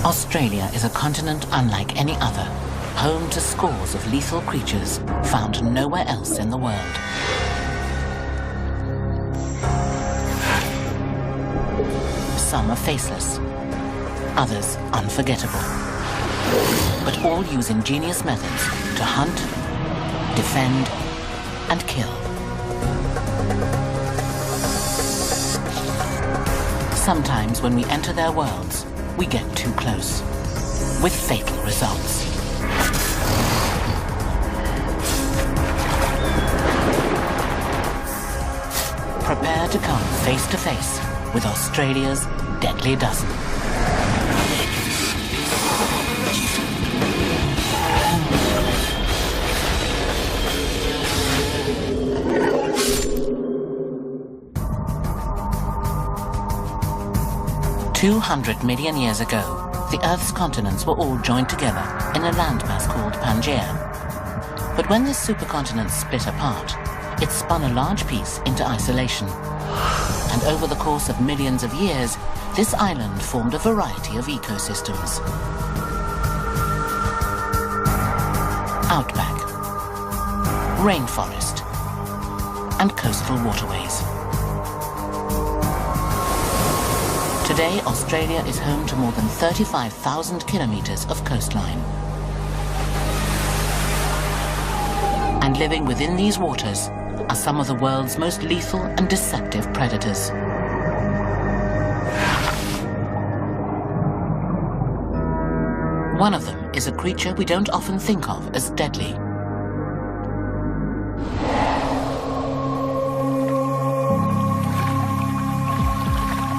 Australia is a continent unlike any other, home to scores of lethal creatures found nowhere else in the world. Some are faceless, others unforgettable, but all use ingenious methods to hunt, defend, and kill. Sometimes when we enter their worlds, we get too close, with fatal results. Prepare to come face to face with Australia's deadly dozen. $200 million years ago, the Earth's continents were all joined together in a landmass called Pangaea. But when this supercontinent split apart, it spun a large piece into isolation. And over the course of millions of years, this island formed a variety of ecosystems. Outback, rainforest, and coastal waterways. Today, Australia is home to more than 35,000 kilometers of coastline. And living within these waters are some of the world's most lethal and deceptive predators. One of them is a creature we don't often think of as deadly.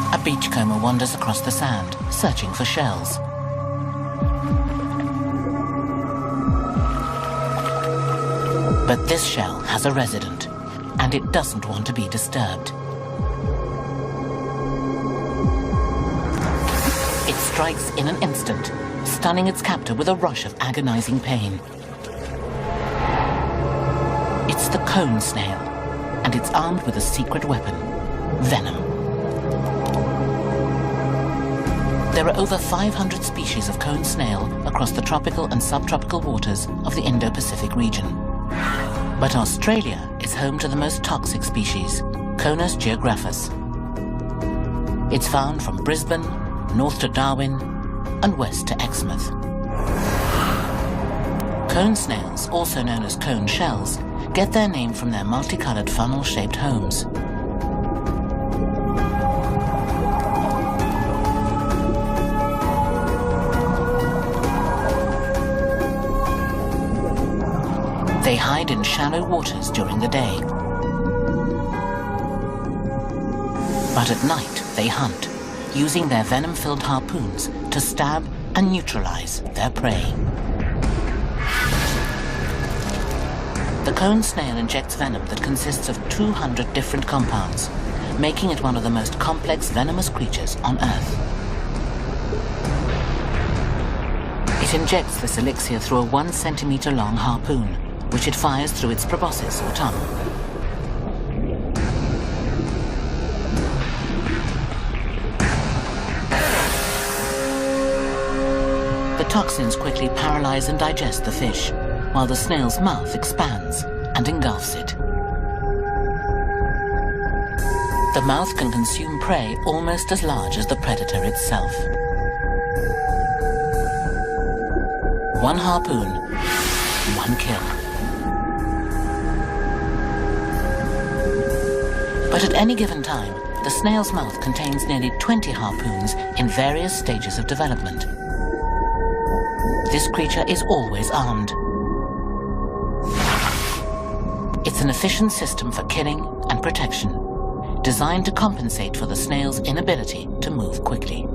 A beachcomber wanders across the sand, searching for shells. But this shell has a resident, and it doesn't want to be disturbed. It strikes in an instant, stunning its captor with a rush of agonizing pain. It's the cone snail, and it's armed with a secret weapon, venom. There are over 500 species of cone snail across the tropical and subtropical waters of the Indo-Pacific region. But Australia is home to the most toxic species, Conus geographus. It's found from Brisbane, north to Darwin, and west to Exmouth. Cone snails, also known as cone shells, get their name from their multicolored funnel-shaped homes. They hide in shallow waters during the day. But at night, they hunt, using their venom-filled harpoons to stab and neutralize their prey. The cone snail injects venom that consists of 200 different compounds, making it one of the most complex venomous creatures on Earth. It injects this elixir through a 1 centimeter long harpoon, which it fires through its proboscis or tongue. The toxins quickly paralyze and digest the fish, while the snail's mouth expands and engulfs it. The mouth can consume prey almost as large as the predator itself. One harpoon, one kill. But at any given time, the snail's mouth contains nearly 20 harpoons in various stages of development. This creature is always armed. It's an efficient system for killing and protection, designed to compensate for the snail's inability to move quickly.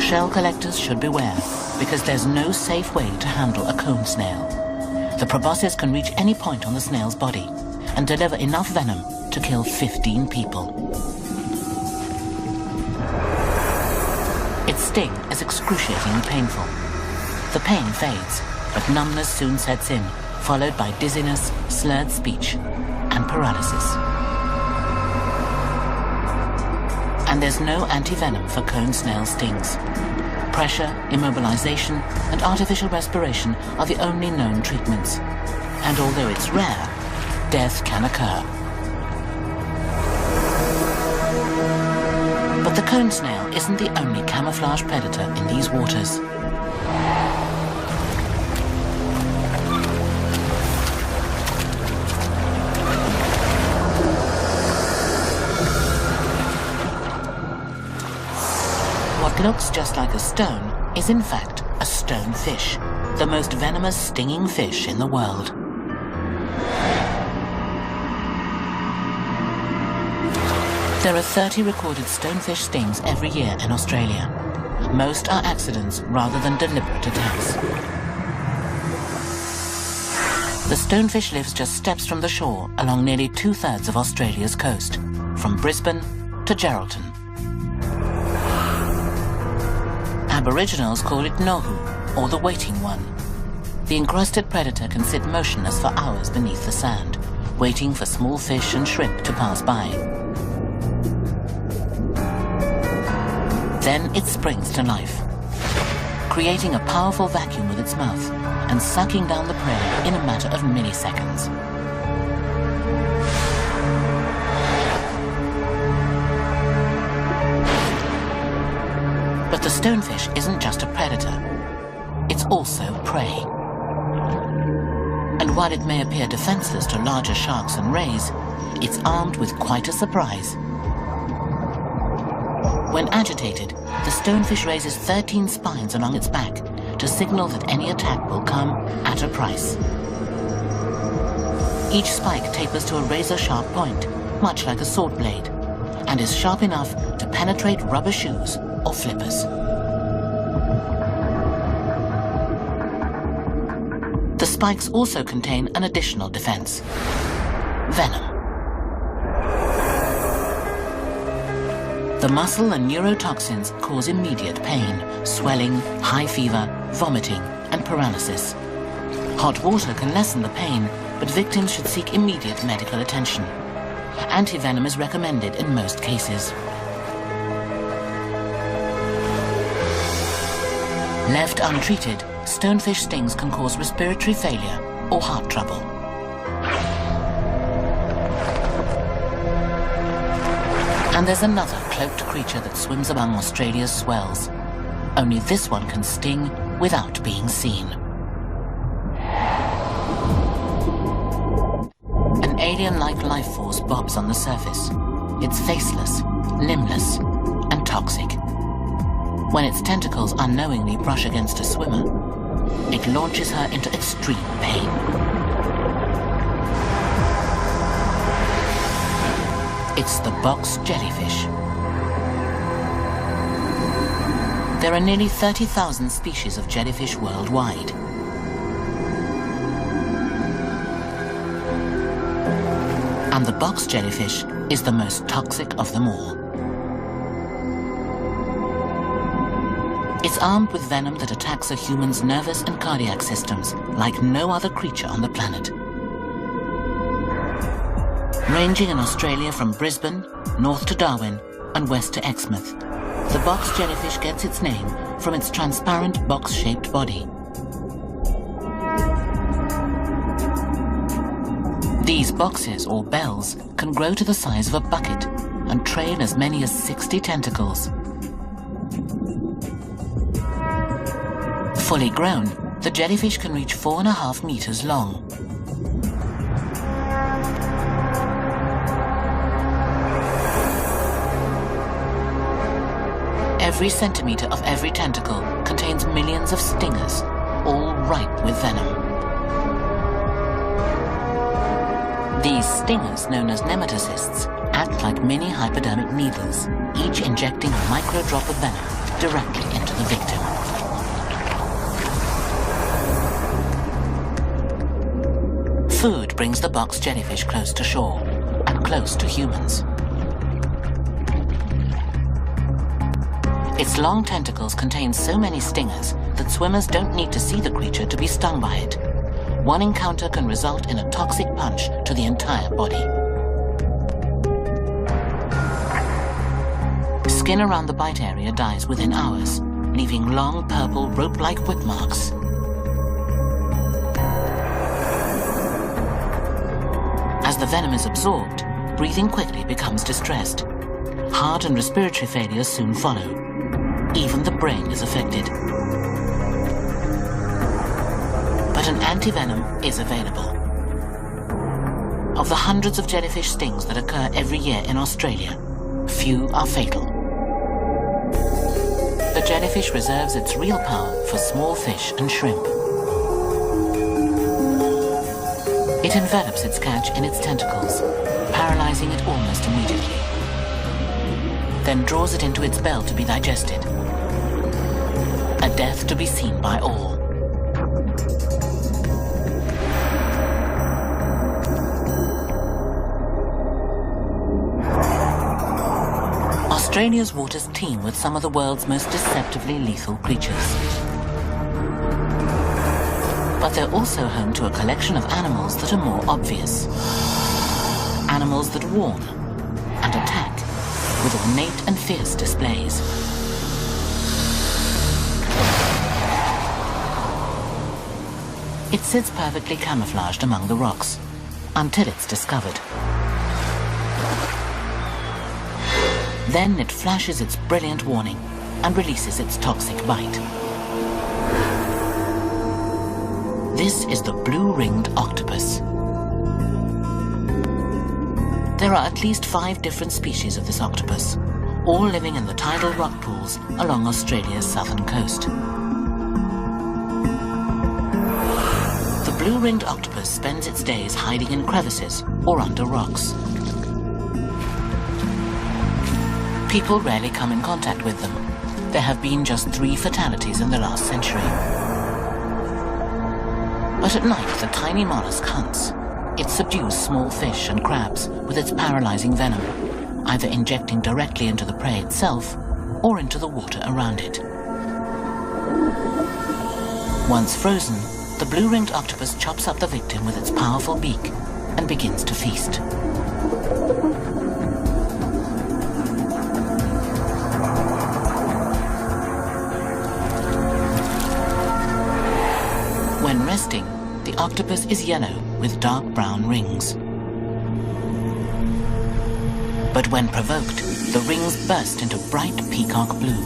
Shell collectors should beware, because there's no safe way to handle a cone snail. The proboscis can reach any point on the snail's body and deliver enough venom to kill 15 people. Its sting is excruciatingly painful. The pain fades, but numbness soon sets in, followed by dizziness, slurred speech, and paralysis. And there's no anti-venom for cone snail stings. Pressure, immobilization, and artificial respiration are the only known treatments. And although it's rare, death can occur. But the cone snail isn't the only camouflage predator in these waters. What looks just like a stone is in fact a stonefish, the most venomous stinging fish in the world. There are 30 recorded stonefish stings every year in Australia. Most are accidents rather than deliberate attacks. The stonefish lives just steps from the shore along nearly 2/3 of Australia's coast, from Brisbane to Geraldton. Aboriginals call it nohu, or the waiting one. The encrusted predator can sit motionless for hours beneath the sand, waiting for small fish and shrimp to pass by. Then it springs to life, creating a powerful vacuum with its mouth and sucking down the prey in a matter of milliseconds. But the stonefish isn't just a predator, it's also prey. And while it may appear defenseless to larger sharks and rays, it's armed with quite a surprise. When agitated, the stonefish raises 13 spines along its back to signal that any attack will come at a price. Each spike tapers to a razor-sharp point, much like a sword blade, and is sharp enough to penetrate rubber shoes or flippers. The spikes also contain an additional defense: venom. The muscle and neurotoxins cause immediate pain, swelling, high fever, vomiting, and paralysis. Hot water can lessen the pain, but victims should seek immediate medical attention. Antivenom is recommended in most cases. Left untreated, stonefish stings can cause respiratory failure or heart trouble. And there's another cloaked creature that swims among Australia's swells. Only this one can sting without being seen. An alien-like life force bobs on the surface. It's faceless, limbless, and toxic. When its tentacles unknowingly brush against a swimmer, it launches her into extreme pain. It's the box jellyfish. There are nearly 30,000 species of jellyfish worldwide. And the box jellyfish is the most toxic of them all. It's armed with venom that attacks a human's nervous and cardiac systems like no other creature on the planet. Ranging in Australia from Brisbane, north to Darwin, and west to Exmouth, the box jellyfish gets its name from its transparent box-shaped body. These boxes, or bells, can grow to the size of a bucket and train as many as 60 tentacles. Fully grown, the jellyfish can reach 4.5 meters long. Every centimeter of every tentacle contains millions of stingers, all ripe with venom. These stingers, known as nematocysts, act like mini hypodermic needles, each injecting a micro drop of venom directly into the victim. Food brings the box jellyfish close to shore and close to humans. Its long tentacles contain so many stingers that swimmers don't need to see the creature to be stung by it. one encounter can result in a toxic punch to the entire body. Skin around the bite area dies within hours, leaving long purple rope-like whip marks. As the venom is absorbed, breathing quickly becomes distressed. Heart and respiratory failure soon follow. Even the brain is affected. But an antivenom is available. Of the hundreds of jellyfish stings that occur every year in Australia, few are fatal. The jellyfish reserves its real power for small fish and shrimp. It envelops its catch in its tentacles, paralyzing it almost immediately. Then draws it into its bell to be digested. A death to be seen by all. Australia's waters teem with some of the world's most deceptively lethal creatures. But they're also home to a collection of animals that are more obvious. Animals that warn and attack with ornate and fierce displays. It sits perfectly camouflaged among the rocks, until it's discovered. Then it flashes its brilliant warning and releases its toxic bite. This is the blue-ringed octopus. There are at least 5 different species of this octopus, all living in the tidal rock pools along Australia's southern coast. The blue-ringed octopus spends its days hiding in crevices or under rocks. People rarely come in contact with them. There have been just 3 fatalities in the last century. But at night, the tiny mollusk hunts. It subdues small fish and crabs with its paralyzing venom, either injecting directly into the prey itself or into the water around it. Once frozen, the blue-ringed octopus chops up the victim with its powerful beak and begins to feast. When resting, the octopus is yellow with dark brown rings. But when provoked, the rings burst into bright peacock blue.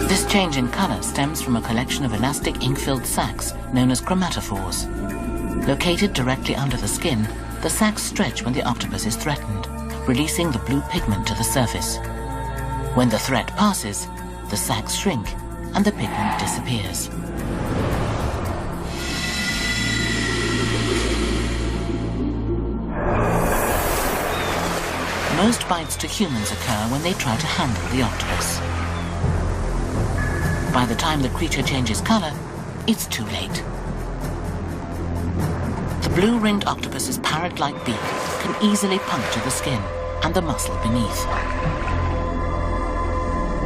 This change in color stems from a collection of elastic ink-filled sacs known as chromatophores. Located directly under the skin, the sacs stretch when the octopus is threatened, releasing the blue pigment to the surface. When the threat passes, the sacs shrink and the pigment disappears. Most bites to humans occur when they try to handle the octopus. By the time the creature changes color, it's too late. The blue-ringed octopus's parrot-like beak can easily puncture the skin and the muscle beneath.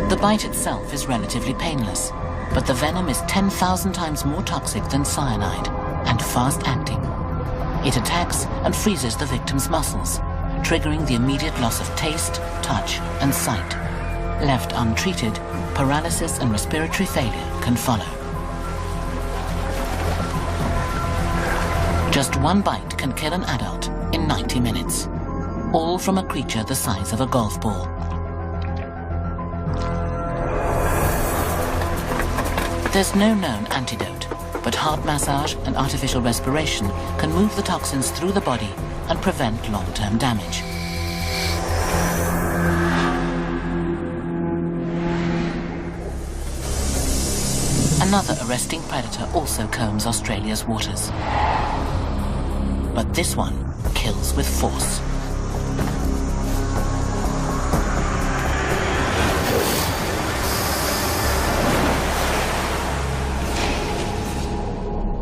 The bite itself is relatively painless, but the venom is 10,000 times more toxic than cyanide and fast-acting. It attacks and freezes the victim's muscles, triggering the immediate loss of taste, touch, and sight. Left untreated, paralysis and respiratory failure can follow. Just one bite can kill an adult in 90 minutes, all from a creature the size of a golf ball. There's no known antidote, but heart massage and artificial respiration can move the toxins through the body and prevent long-term damage. Another arresting predator also combs Australia's waters. But this one kills with force.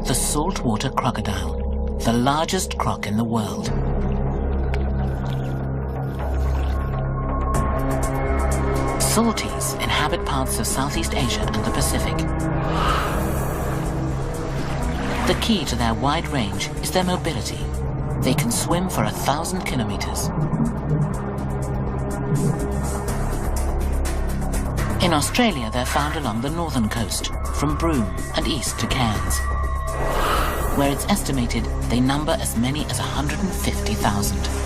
The saltwater crocodile, the largest croc in the world. Salties inhabit parts of Southeast Asia and the Pacific. The key to their wide range is their mobility. They can swim for 1,000 kilometers. In Australia, they're found along the northern coast, from Broome and east to Cairns, where it's estimated they number as many as 150,000.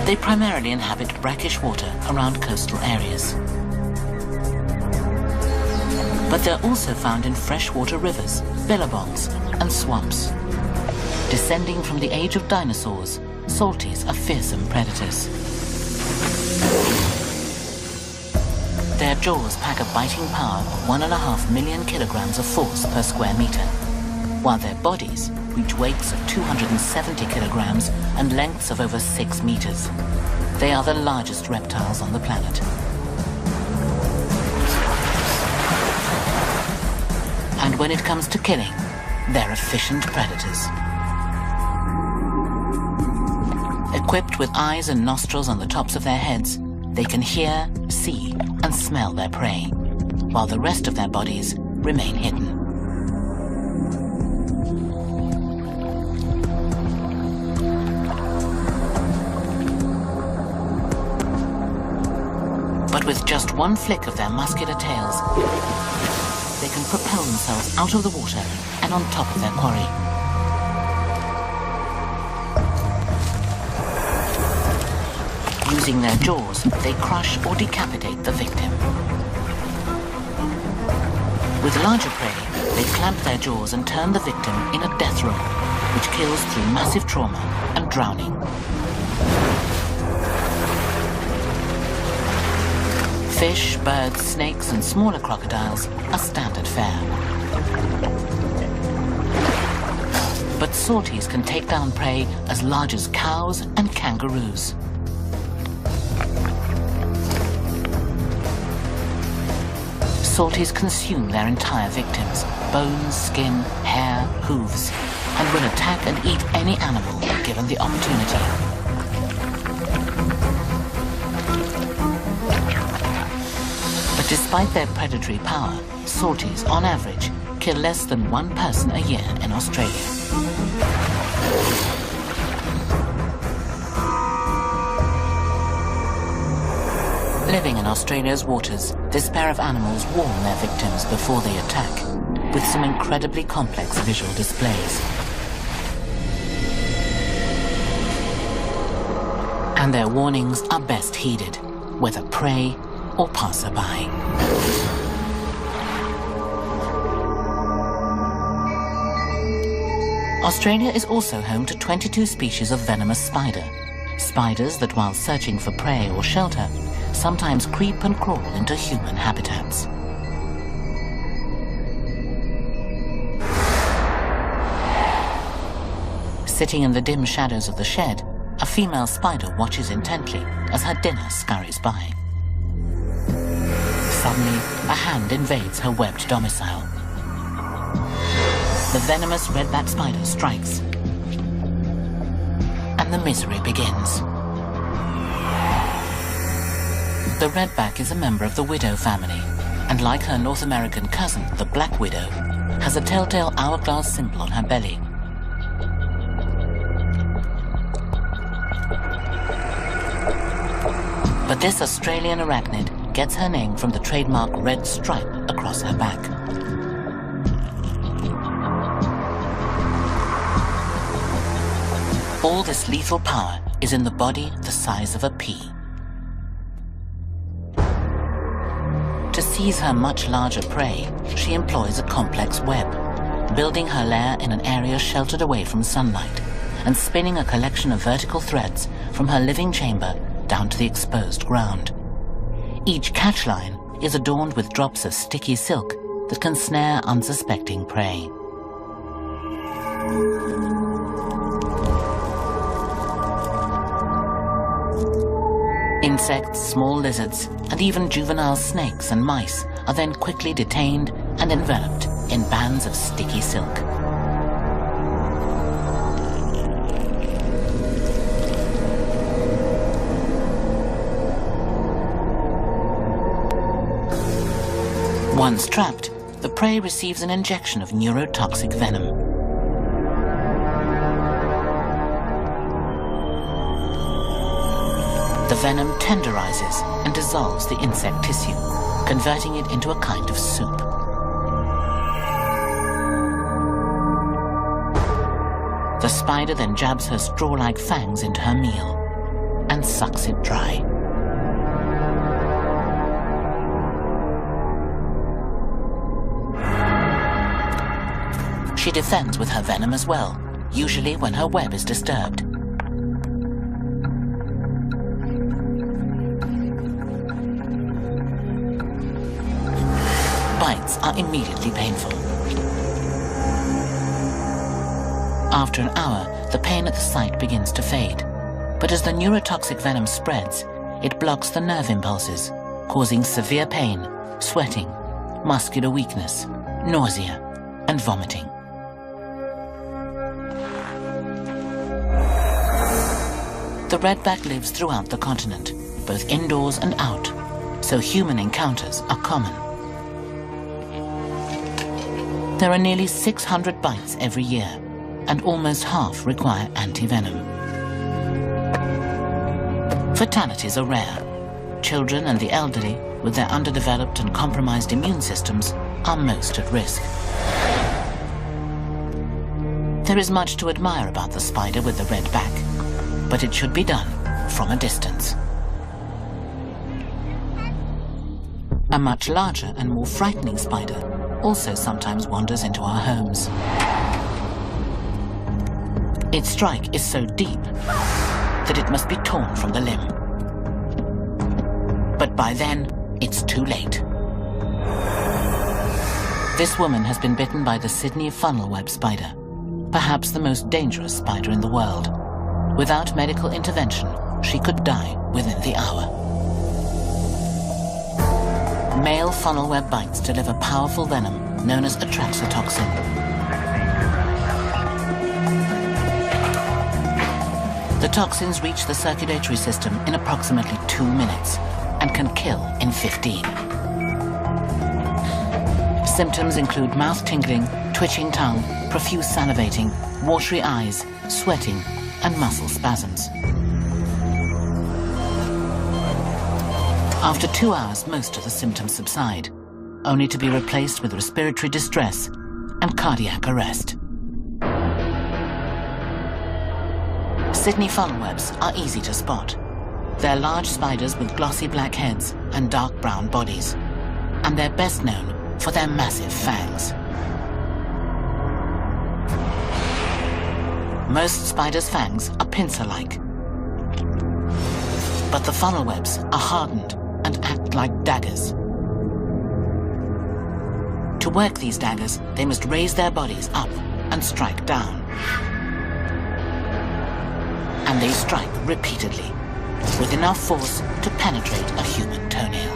They primarily inhabit brackish water around coastal areas. But they're also found in freshwater rivers, billabongs, and swamps. Descending from the age of dinosaurs, salties are fearsome predators. Their jaws pack a biting power of 1.5 million kilograms of force per square meter, while their bodies reach weights of 270 kilograms and lengths of over 6 meters. They are the largest reptiles on the planet. And when it comes to killing, they're efficient predators. Equipped with eyes and nostrils on the tops of their heads, they can hear, see, and smell their prey, while the rest of their bodies remain hidden. But with just one flick of their muscular tails, they can propel themselves out of the water and on top of their quarry. Using their jaws, they crush or decapitate the victim. With larger prey, they clamp their jaws and turn the victim in a death roll, which kills through massive trauma and drowning. Fish, birds, snakes, and smaller crocodiles are standard fare. But salties can take down prey as large as cows and kangaroos. Salties consume their entire victims, bones, skin, hair, hooves, and will attack and eat any animal given the opportunity. But despite their predatory power, salties, on average, kill less than 1 person a year in Australia. Living in Australia's waters, this pair of animals warn their victims before they attack, with some incredibly complex visual displays. And their warnings are best heeded, whether prey or passerby. Australia is also home to 22 species of venomous spider. Spiders that, while searching for prey or shelter, sometimes creep and crawl into human habitats. Sitting in the dim shadows of the shed, a female spider watches intently as her dinner scurries by. Suddenly, a hand invades her webbed domicile. The venomous redback spider strikes, and the misery begins. The redback is a member of the widow family, and like her North American cousin, the black widow, has a telltale hourglass symbol on her belly. But this Australian arachnid gets her name from the trademark red stripe across her back. All this lethal power is in the body the size of a pea. To seize her much larger prey, she employs a complex web, building her lair in an area sheltered away from sunlight, and spinning a collection of vertical threads from her living chamber down to the exposed ground. Each catchline is adorned with drops of sticky silk that can snare unsuspecting prey. Insects, small lizards, and even juvenile snakes and mice are then quickly detained and enveloped in bands of sticky silk. Once trapped, the prey receives an injection of neurotoxic venom. The venom tenderizes and dissolves the insect tissue, converting it into a kind of soup. The spider then jabs her straw-like fangs into her meal and sucks it dry. She defends with her venom as well, usually when her web is disturbed. Bites are immediately painful. After an hour, the pain at the site begins to fade, but as the neurotoxic venom spreads, it blocks the nerve impulses, causing severe pain, sweating, muscular weakness, nausea, and vomiting. The redback lives throughout the continent, both indoors and out, so human encounters are common. There are nearly 600 bites every year, and almost half require anti-venom. Fatalities are rare. Children and the elderly, with their underdeveloped and compromised immune systems, are most at risk. There is much to admire about the spider with the red back, but it should be done from a distance. A much larger and more frightening spider also sometimes wanders into our homes. Its strike is so deep that it must be torn from the limb. But by then, it's too late. This woman has been bitten by the Sydney funnel web spider, perhaps the most dangerous spider in the world. Without medical intervention, she could die within the hour. Male funnel web bites deliver powerful venom known as atraxatoxin. The toxins reach the circulatory system in approximately 2 minutes and can kill in 15. Symptoms include mouth tingling, twitching tongue, profuse salivating, watery eyes, sweating, and muscle spasms. After 2 hours, most of the symptoms subside, only to be replaced with respiratory distress and cardiac arrest. Sydney funnel webs are easy to spot. They're large spiders with glossy black heads and dark brown bodies, and they're best known for their massive fangs. Most spiders' fangs are pincer-like, but the funnel webs are hardened and act like daggers. To work these daggers, they must raise their bodies up and strike down. And they strike repeatedly, with enough force to penetrate a human toenail.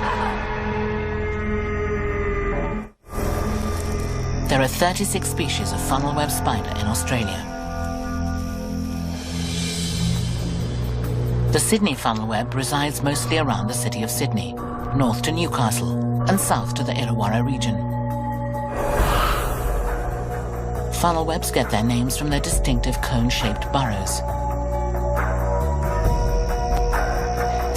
There are 36 species of funnel web spider in Australia. The Sydney funnel web resides mostly around the city of Sydney, north to Newcastle and south to the Illawarra region. Funnel webs get their names from their distinctive cone-shaped burrows.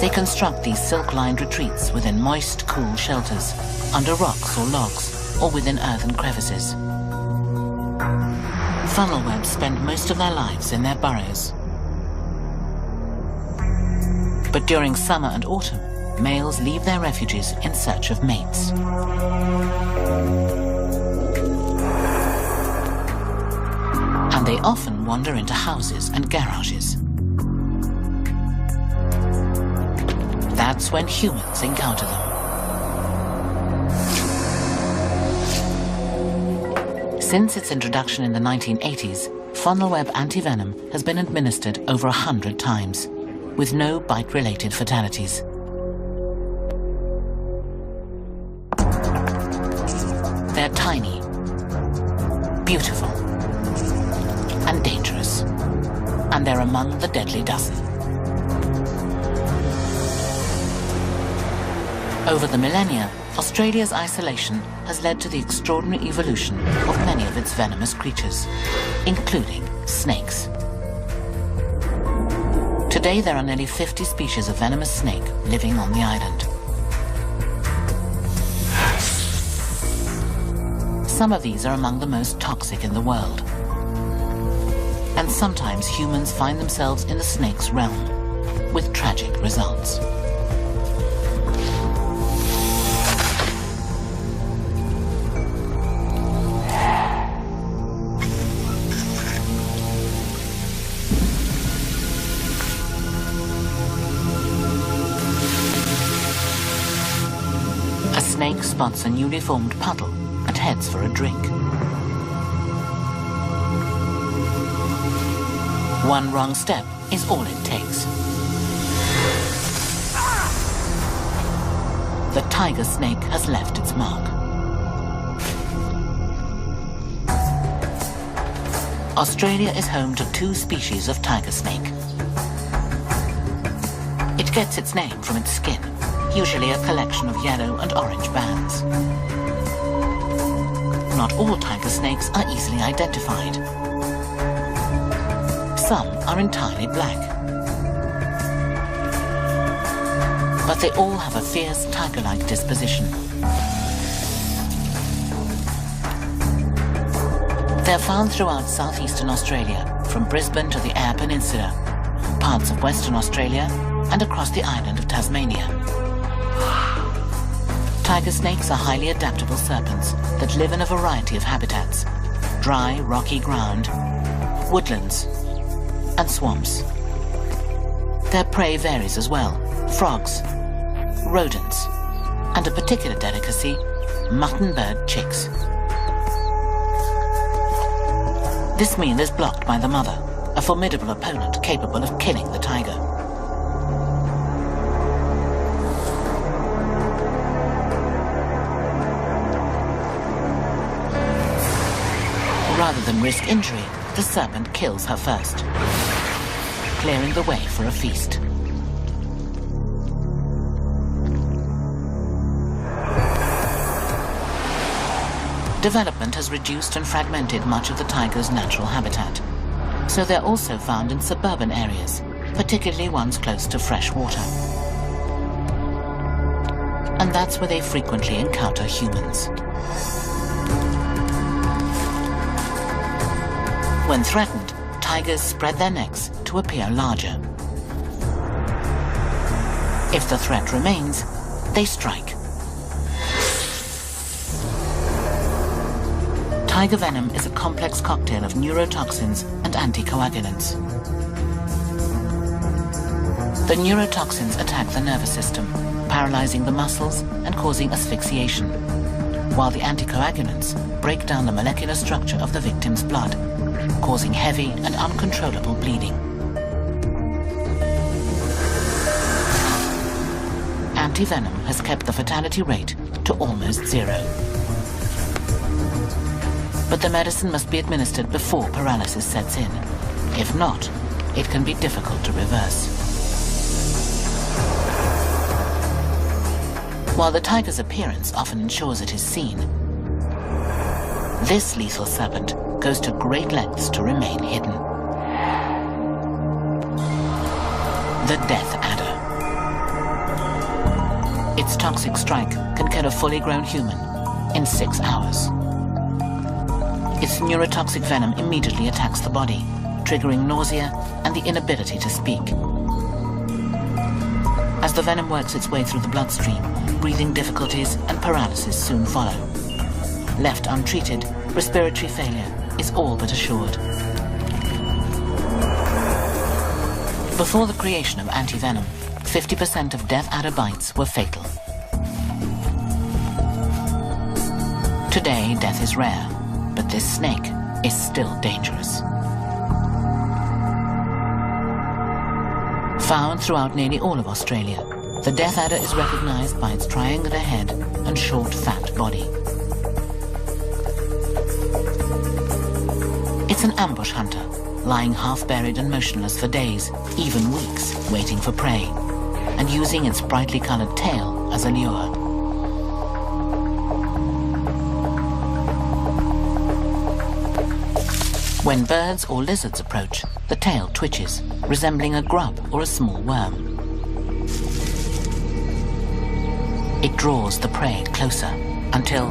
They construct these silk-lined retreats within moist, cool shelters, under rocks or logs, or within earthen crevices. Funnel webs spend most of their lives in their burrows. But during summer and autumn, males leave their refuges in search of mates. And they often wander into houses and garages. That's when humans encounter them. Since its introduction in the 1980s, funnel web antivenom has been administered over 100 times, with no bite-related fatalities. They're tiny, beautiful, and dangerous, and they're among the deadly dozen. Over the millennia, Australia's isolation has led to the extraordinary evolution of many of its venomous creatures, including snakes. Today there are nearly 50 species of venomous snake living on the island. Some of these are among the most toxic in the world. And sometimes humans find themselves in the snake's realm, with tragic results. A snake spots a newly formed puddle and heads for a drink. One wrong step is all it takes. The tiger snake has left its mark. Australia is home to 2 species of tiger snake. It gets its name from its skin, usually a collection of yellow and orange bands. Not all tiger snakes are easily identified. Some are entirely black. But they all have a fierce tiger-like disposition. They're found throughout southeastern Australia, from Brisbane to the Eyre Peninsula, parts of Western Australia, and across the island of Tasmania. Tiger snakes are highly adaptable serpents that live in a variety of habitats: dry, rocky ground, woodlands, and swamps. Their prey varies as well: frogs, rodents, and a particular delicacy, mutton-bird chicks. This meal is blocked by the mother, a formidable opponent capable of killing the tiger. Rather than risk injury, the serpent kills her first, clearing the way for a feast. Development has reduced and fragmented much of the tiger's natural habitat, so they're also found in suburban areas, particularly ones close to fresh water. And that's where they frequently encounter humans. When threatened, tigers spread their necks to appear larger. If the threat remains, they strike. Tiger venom is a complex cocktail of neurotoxins and anticoagulants. The neurotoxins attack the nervous system, paralyzing the muscles and causing asphyxiation, while the anticoagulants break down the molecular structure of the victim's blood, causing heavy and uncontrollable bleeding. Antivenom has kept the fatality rate to almost 0. But the medicine must be administered before paralysis sets in. If not, it can be difficult to reverse. While the tiger's appearance often ensures it is seen, this lethal serpent goes to great lengths to remain hidden. The death adder. Its toxic strike can kill a fully grown human in 6 hours. Its neurotoxic venom immediately attacks the body, triggering nausea and the inability to speak. As the venom works its way through the bloodstream, breathing difficulties and paralysis soon follow. Left untreated, respiratory failure is all but assured. Before the creation of antivenom, 50% of death adder bites were fatal. Today, death is rare, but this snake is still dangerous. Found throughout nearly all of Australia, the death adder is recognized by its triangular head and short, fat body. It's an ambush hunter, lying half-buried and motionless for days, even weeks, waiting for prey, and using its brightly colored tail as a lure. When birds or lizards approach, the tail twitches, resembling a grub or a small worm. It draws the prey closer until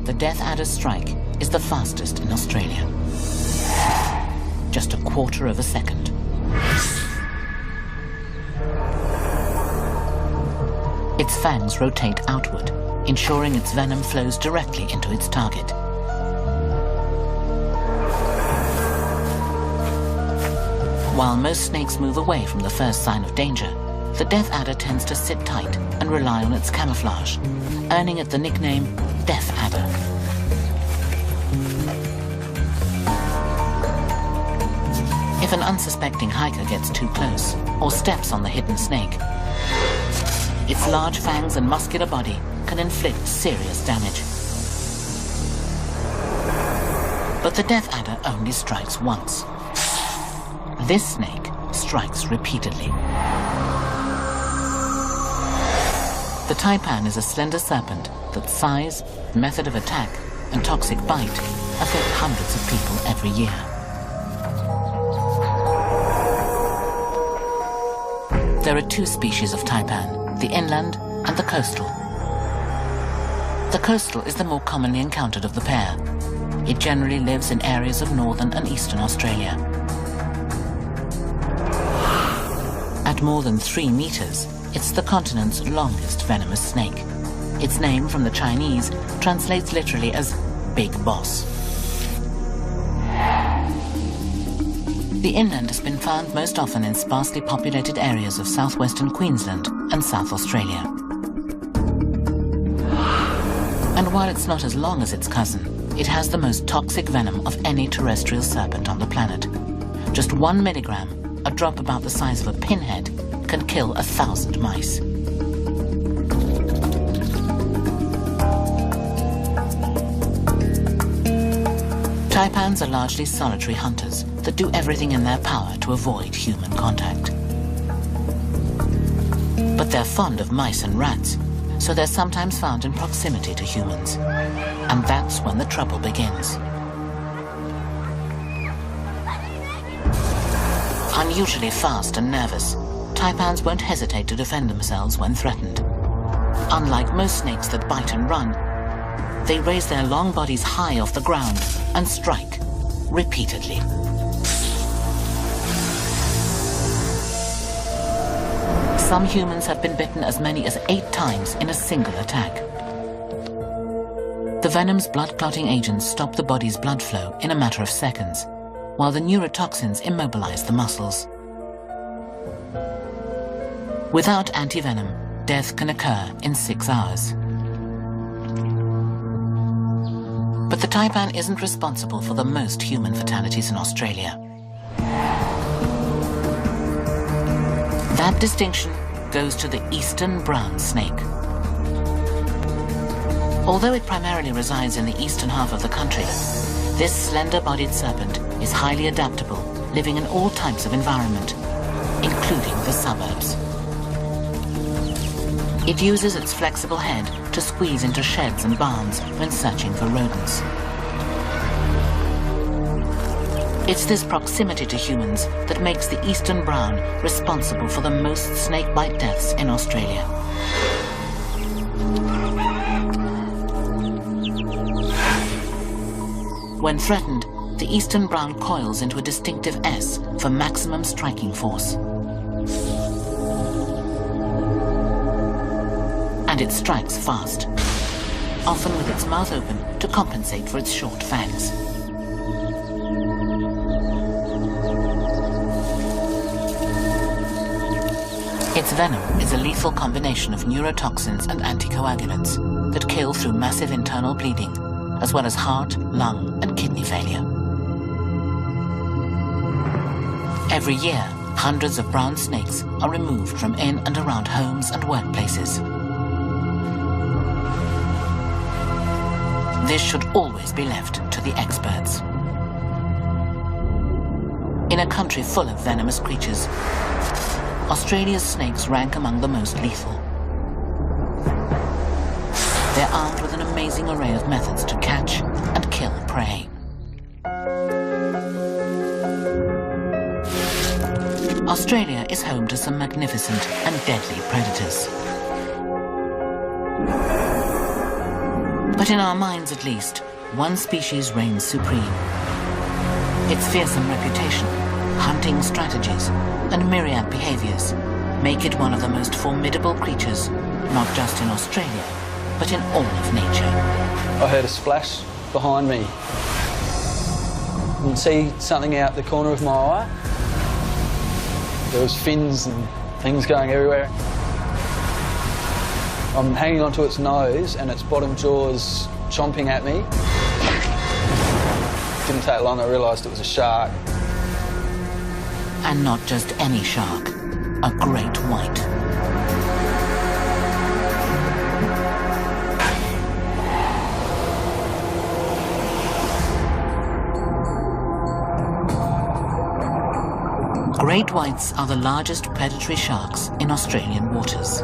the death adder's strike is the fastest in Australia. Just a quarter of a second. Its fangs rotate outward, ensuring its venom flows directly into its target. While most snakes move away from the first sign of danger, the death adder tends to sit tight and rely on its camouflage, earning it the nickname death adder. If an unsuspecting hiker gets too close or steps on the hidden snake, its large fangs and muscular body can inflict serious damage. But the death adder only strikes once. This snake strikes repeatedly. The taipan is a slender serpent that size, method of attack, and toxic bite affect hundreds of people every year. There are two species of taipan, the inland and the coastal. The coastal is the more commonly encountered of the pair. It generally lives in areas of northern and eastern Australia. At more than 3 meters, it's the continent's longest venomous snake. Its name from the Chinese translates literally as Big Boss. The inland has been found most often in sparsely populated areas of southwestern Queensland and South Australia. And while it's not as long as its cousin, it has the most toxic venom of any terrestrial serpent on the planet. Just 1 milligram, a drop about the size of a pinhead, can kill 1,000 mice. Taipans are largely solitary hunters that do everything in their power to avoid human contact. But they're fond of mice and rats, so they're sometimes found in proximity to humans. And that's when the trouble begins. Unusually fast and nervous, taipans won't hesitate to defend themselves when threatened. Unlike most snakes that bite and run, they raise their long bodies high off the ground and strike repeatedly. Some humans have been bitten as many as 8 times in a single attack. The venom's blood-clotting agents stop the body's blood flow in a matter of seconds, while the neurotoxins immobilize the muscles. Without antivenom, death can occur in 6 hours. But the taipan isn't responsible for the most human fatalities in Australia. That distinction goes to the eastern brown snake. Although it primarily resides in the eastern half of the country, this slender-bodied serpent is highly adaptable, living in all types of environment, including the suburbs. It uses its flexible head to squeeze into sheds and barns when searching for rodents. It's this proximity to humans that makes the eastern brown responsible for the most snakebite deaths in Australia. When threatened, the eastern brown coils into a distinctive S for maximum striking force. And it strikes fast, often with its mouth open to compensate for its short fangs. Its venom is a lethal combination of neurotoxins and anticoagulants that kill through massive internal bleeding, as well as heart, lung, and kidney failure. Every year, hundreds of brown snakes are removed from in and around homes and workplaces. This should always be left to the experts. In a country full of venomous creatures, Australia's snakes rank among the most lethal. They're armed with an amazing array of methods to catch and kill prey. Australia is home to some magnificent and deadly predators. But in our minds at least, one species reigns supreme. Its fearsome reputation, hunting strategies, and myriad behaviors make it one of the most formidable creatures, not just in Australia, but in all of nature. I heard a splash behind me. I could see something out the corner of my eye. There was fins and things going everywhere. I'm hanging onto its nose and its bottom jaw's chomping at me. Didn't take long, I realised it was a shark. And not just any shark, a great white. Great whites are the largest predatory sharks in Australian waters.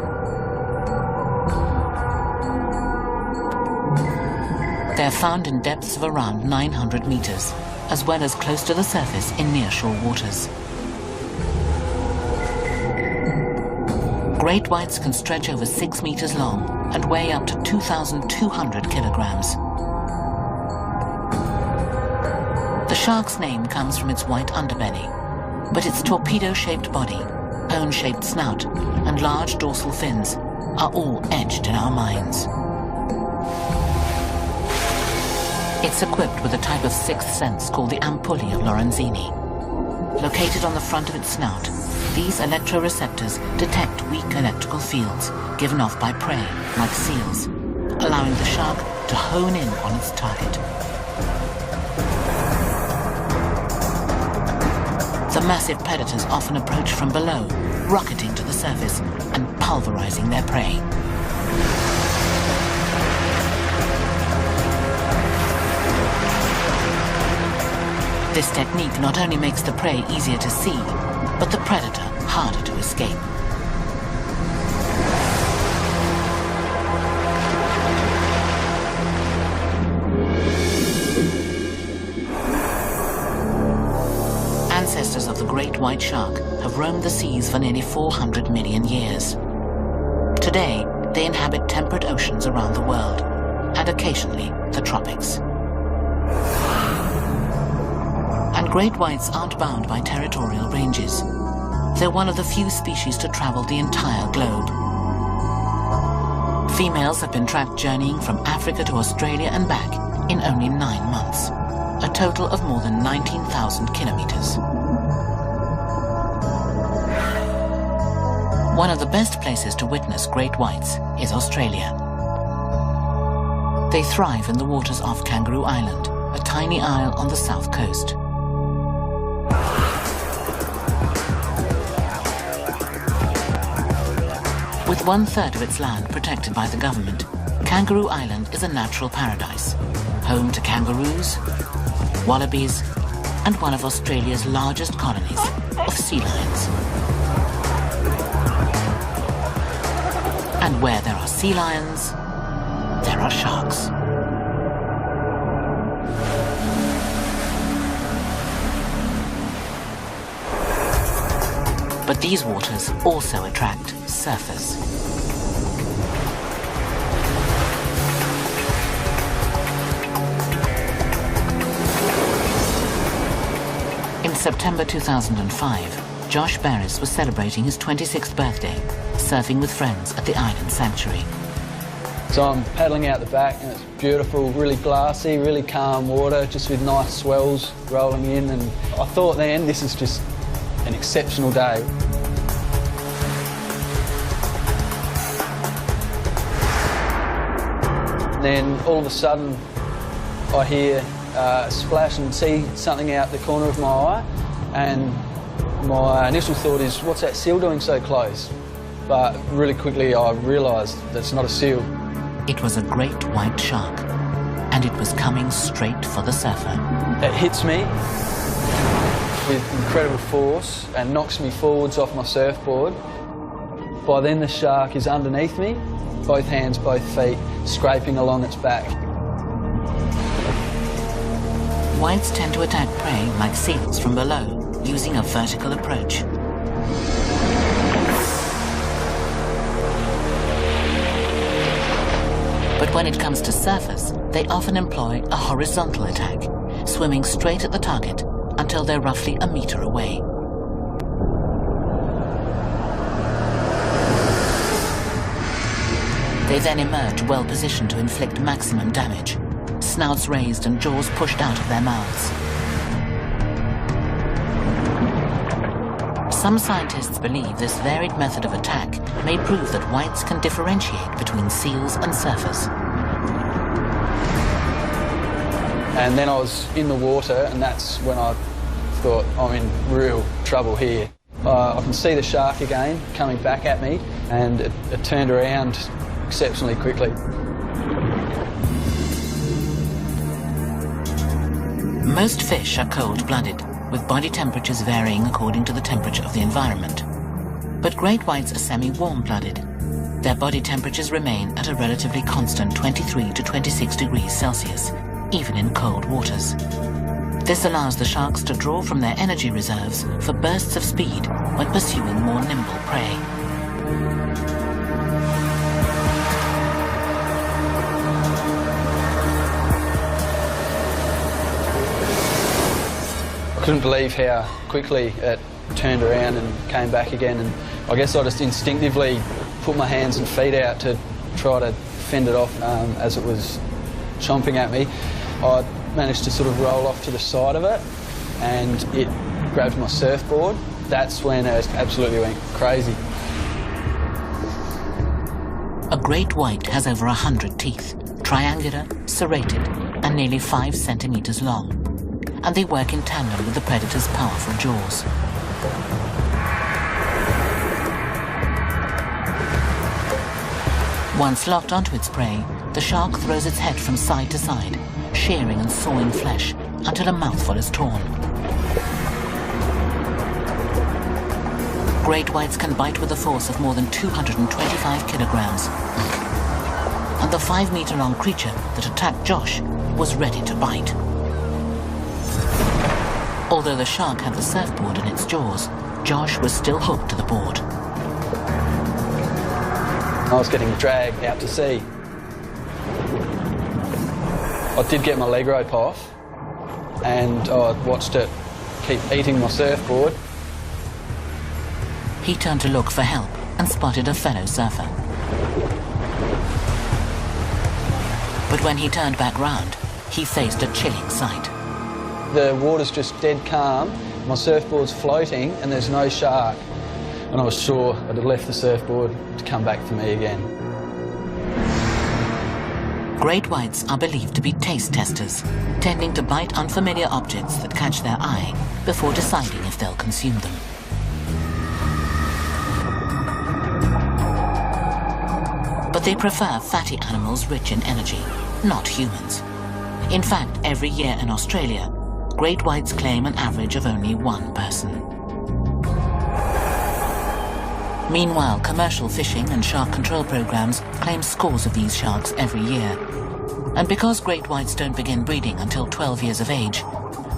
They're found in depths of around 900 meters, as well as close to the surface in nearshore waters. Great whites can stretch over 6 meters long and weigh up to 2,200 kilograms. The shark's name comes from its white underbelly, but its torpedo-shaped body, cone-shaped snout, and large dorsal fins are all etched in our minds. It's equipped with a type of sixth sense called the ampullae of Lorenzini. Located on the front of its snout, these electroreceptors detect weak electrical fields given off by prey, like seals, allowing the shark to hone in on its target. The massive predators often approach from below, rocketing to the surface and pulverizing their prey. This technique not only makes the prey easier to see, but the predator harder to escape. Ancestors of the great white shark have roamed the seas for nearly 400 million years. Today, they inhabit temperate oceans around the world, and occasionally the tropics. And great whites aren't bound by territorial ranges. They're one of the few species to travel the entire globe. Females have been tracked journeying from Africa to Australia and back in only 9 months, a total of more than 19,000 kilometers. One of the best places to witness great whites is Australia. They thrive in the waters off Kangaroo Island, a tiny isle on the south coast. With 1/3 of its land protected by the government, Kangaroo Island is a natural paradise, home to kangaroos, wallabies, and one of Australia's largest colonies of sea lions. And where there are sea lions, there are sharks. But these waters also attract surfers. In September 2005, Josh Barris was celebrating his 26th birthday, surfing with friends at the island sanctuary. So I'm paddling out the back and it's beautiful, really glassy, really calm water, just with nice swells rolling in, and I thought then this is just an exceptional day. Then all of a sudden I hear a splash and see something out the corner of my eye, and my initial thought is, what's that seal doing so close? But really quickly I realised that's not a seal. It was a great white shark, and it was coming straight for the surfer. It hits me with incredible force and knocks me forwards off my surfboard. By then the shark is underneath me, both hands, both feet, scraping along its back. Whites tend to attack prey like seals from below, using a vertical approach. When it comes to surfers, they often employ a horizontal attack, swimming straight at the target until they're roughly a meter away. They then emerge well positioned to inflict maximum damage, snouts raised and jaws pushed out of their mouths. Some scientists believe this varied method of attack may prove that whites can differentiate between seals and surfers. And then I was in the water, and that's when I thought, I'm in real trouble here. I can see the shark again coming back at me, and it turned around exceptionally quickly. Most fish are cold-blooded, with body temperatures varying according to the temperature of the environment. But great whites are semi-warm-blooded. Their body temperatures remain at a relatively constant 23 to 26 degrees Celsius, even in cold waters. This allows the sharks to draw from their energy reserves for bursts of speed when pursuing more nimble prey. I couldn't believe how quickly it turned around and came back again, and I guess I just instinctively put my hands and feet out to try to fend it off as it was chomping at me. I managed to sort of roll off to the side of it, and it grabbed my surfboard. That's when it absolutely went crazy. A great white has over 100 teeth, triangular, serrated, and nearly 5 centimeters long. And they work in tandem with the predator's powerful jaws. Once locked onto its prey, the shark throws its head from side to side, shearing and sawing flesh until a mouthful is torn. Great whites can bite with a force of more than 225 kilograms. And the 5-meter-long creature that attacked Josh was ready to bite. Although the shark had the surfboard in its jaws, Josh was still hooked to the board. I was getting dragged out to sea. I did get my leg rope off, and I watched it keep eating my surfboard. He turned to look for help and spotted a fellow surfer. But when he turned back round, he faced a chilling sight. The water's just dead calm, my surfboard's floating, and there's no shark. And I was sure I'd have left the surfboard to come back for me again. Great whites are believed to be taste testers, tending to bite unfamiliar objects that catch their eye before deciding if they'll consume them. But they prefer fatty animals rich in energy, not humans. In fact, every year in Australia, great whites claim an average of only one person. Meanwhile, commercial fishing and shark control programs claim scores of these sharks every year. And because great whites don't begin breeding until 12 years of age,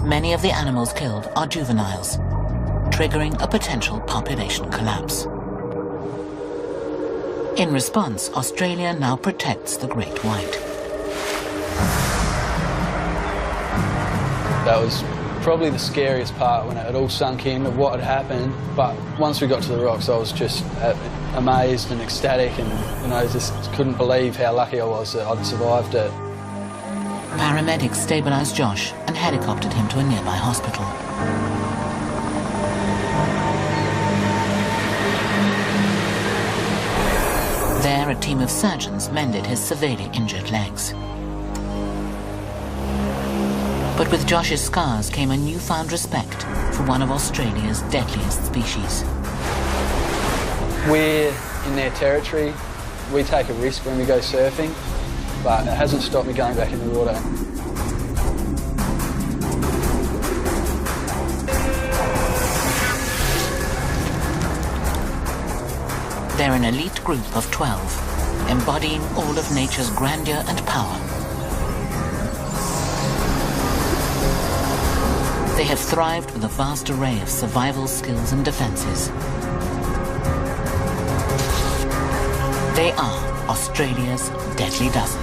many of the animals killed are juveniles, triggering a potential population collapse. In response, Australia now protects the great white. That was probably the scariest part when it had all sunk in of what had happened. But once we got to the rocks, I was just amazed and ecstatic, and just couldn't believe how lucky I was that I'd survived it. Paramedics stabilized Josh and helicoptered him to a nearby hospital. There, a team of surgeons mended his severely injured legs. But with Josh's scars came a newfound respect for one of Australia's deadliest species. We're in their territory. We take a risk when we go surfing, but it hasn't stopped me going back in the water. They're an elite group of 12, embodying all of nature's grandeur and power. They have thrived with a vast array of survival skills and defenses. They are Australia's deadly dozen.